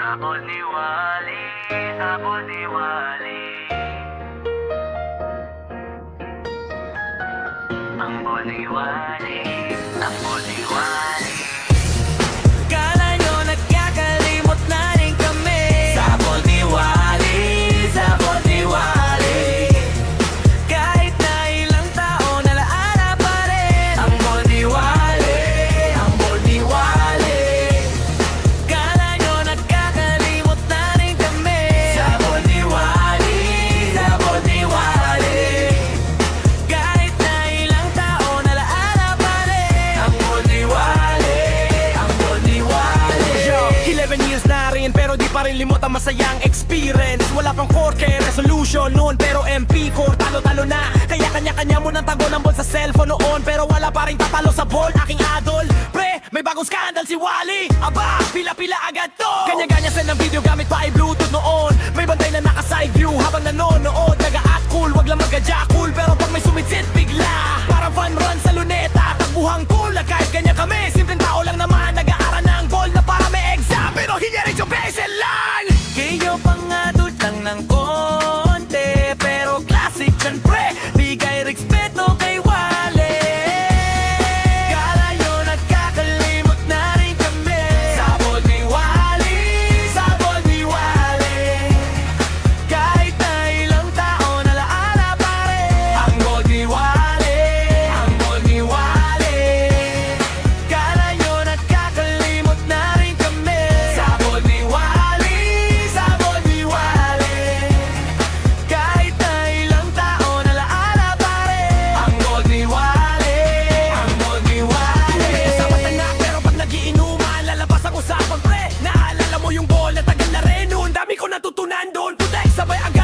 Sabon ni Wally, sabon ni Wally. Ang Boni Wally, ang Boni Wally. Kala nyo nagkakalimot na rin kami. Sabon ni Wally, sabon ni Wally. Kahit na ilang taon, alaala pa rin. Ang Boni Wally, ang Boni Wally. Kala nyo nagkakalimot na rin kami. Sabon ni Wally, sabon ni Wally. Kahit na ilang taon, alaala pa rin. Ang Boni Wally, ang Boni Wally. Yo, 11 years na rin pero di pa rin limot ang masayang experience. Wala pang 4K resolution noon pero MP core talo-talo na. Kaya kanya-kanya mo ng tago ng ball sa cellphone noon, pero wala pa rin tatalo sa ball aking idol. Pre, may bagong scandal si Wally. Aba, pila-pila agad to. Kanya-kanya send ng video gamit pa ay bluetooth noon. May bantay na naka-side view habang nanonood. Naga-act cool, wag lang magka cool, pero pag may sumitsit bigla. Parang fun run sa luneta, takbuhang cool. Kahit kanya kami, simpleng tao lang naman. Nag-aaral ng ball na para may exam, pero hinyarit yung baseline. Kayo pangadot lang ng konti, pero classic yan pre. Bigay respeto kay Wally. Kala nyo nagkakalimot na rin kami. Sabon ni Wally, Sabon ni Wally. Kahit na ilang taon, alaala pa rin. ang Boni Wally, ang Boni Wally. Kala nyo nagkakalimot na rin kami. Sabon ni Wally, Sabon ni Wally. Kahit na ilang taon, alaala pa rin. ang Boni Wally, ang Boni Wally. Sapat na nga, pero pag nagiinuman, lalabas ang usapan pre. Naalala mo yung ball na tagal na rin noon. Dami ko natutunan doon, putek sabay agad.